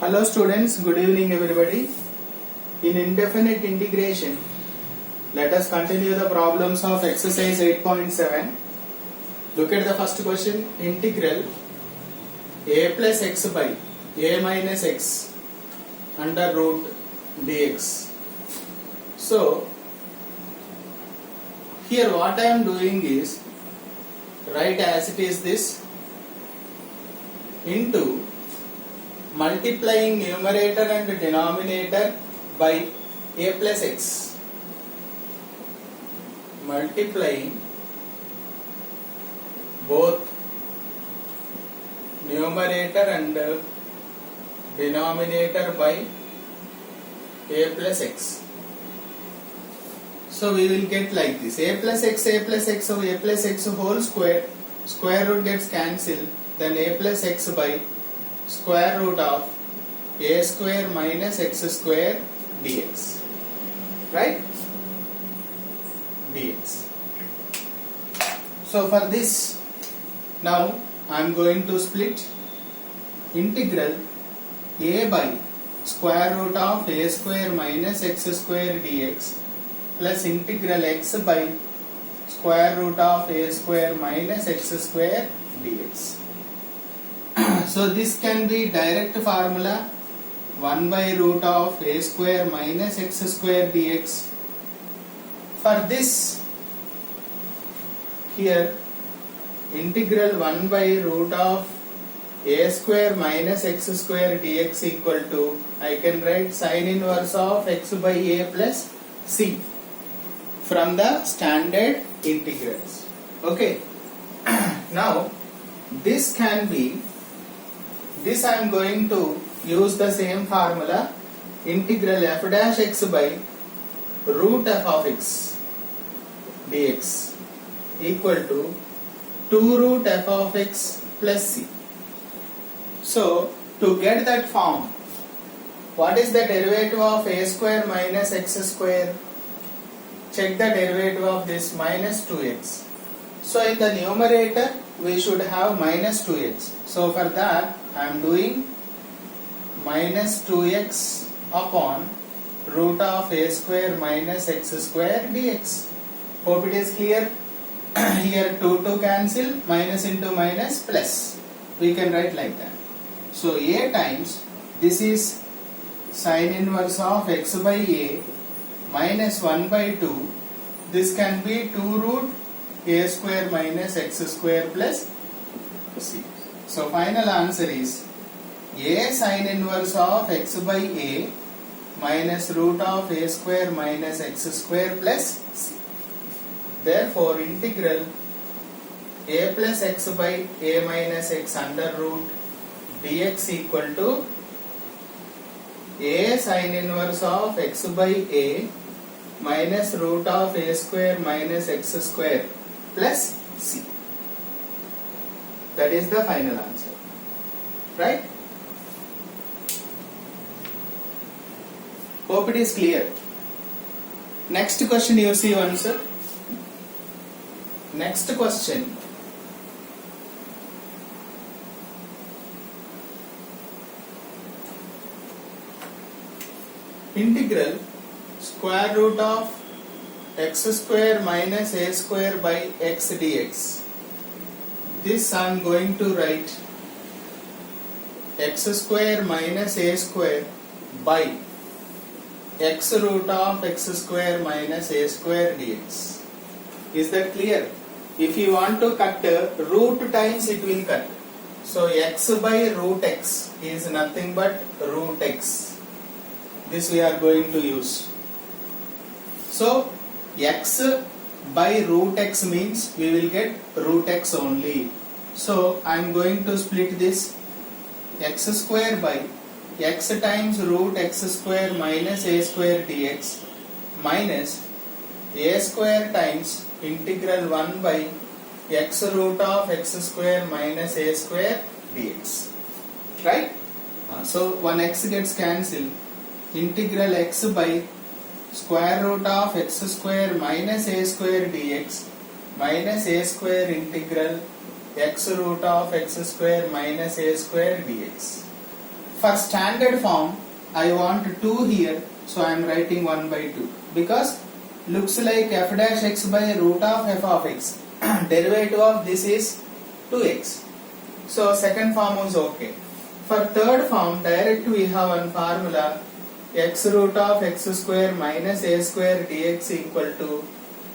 Hello students, good evening everybody. In indefinite integration, let us continue the problems of exercise 8.7. Look at the first question. Integral a plus x by a minus x under root dx. So, here what I am doing is, write as it is this into multiplying numerator and denominator by a plus x, multiplying both numerator and denominator by a plus x. So we will get like this: a plus x, so a plus x whole square root gets cancelled, then a plus x by square root of a square minus x square dx, right? Dx. So for this, now I am going to split integral a by square root of a square minus x square dx plus integral x by square root of a square minus x square dx. So this can be direct formula 1 by root of a square minus x square dx. For this, here integral 1 by root of a square minus x square dx equal to, I can write sin inverse of x by a plus c from the standard integrals. Okay. Now this can be, this I am going to use the same formula, integral f dash x by root f of x dx equal to 2 root f of x plus c. So to get that form, what is the derivative of a square minus x square? Check the derivative of this, minus 2x. So in the numerator we should have minus 2x. So for that I am doing minus 2x upon root of a square minus x square dx. Hope it is clear. Here 2 cancel, minus into minus plus. We can write like that. So a times, this is sin inverse of x by a minus 1 by 2. This can be 2 root a square minus x square plus c. So final answer is a sin inverse of x by a minus root of a square minus x square plus c. Therefore integral a plus x by a minus x under root dx equal to a sin inverse of x by a minus root of a square minus x square plus c. That is the final answer, right? Hope it is clear. Next question you see answer. Next question. Integral square root of x square minus a square by x dx. This I am going to write x square minus a square by x root of x square minus a square dx. Is that clear? If you want to cut root times, it will cut. So x by root x is nothing but root x. This we are going to use. So x by root x means we will get root x only. So I am going to split this x square by x times root x square minus a square dx minus a square times integral 1 by x root of x square minus a square dx. Right? So one x gets cancelled. Integral x by square root of x square minus a square dx minus a square integral x root of x square minus a square dx. For standard form, I want 2 here, so I am writing 1 by 2 because looks like f dash x by root of f of x. Derivative of this is 2x. So second form is okay. For third form, direct we have one formula, x root of x square minus a square dx equal to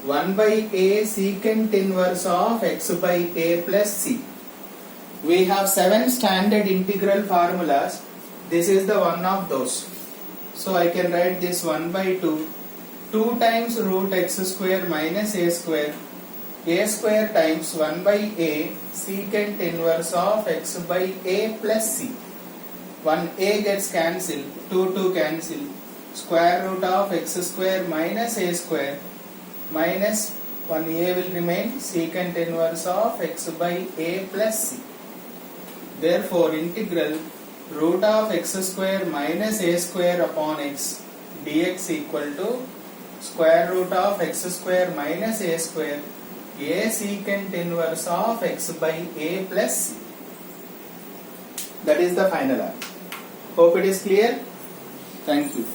1 by a secant inverse of x by a plus c. We have 7 standard integral formulas. This is the one of those. So I can write this 1 by 2 times root x square minus a square times 1 by a secant inverse of x by a plus c. 1a gets cancelled, 2 cancel, square root of x square minus a square minus 1a will remain secant inverse of x by a plus c. Therefore, integral root of x square minus a square upon x dx equal to square root of x square minus a square a secant inverse of x by a plus c. That is the final answer. Hope it is clear. Thank you.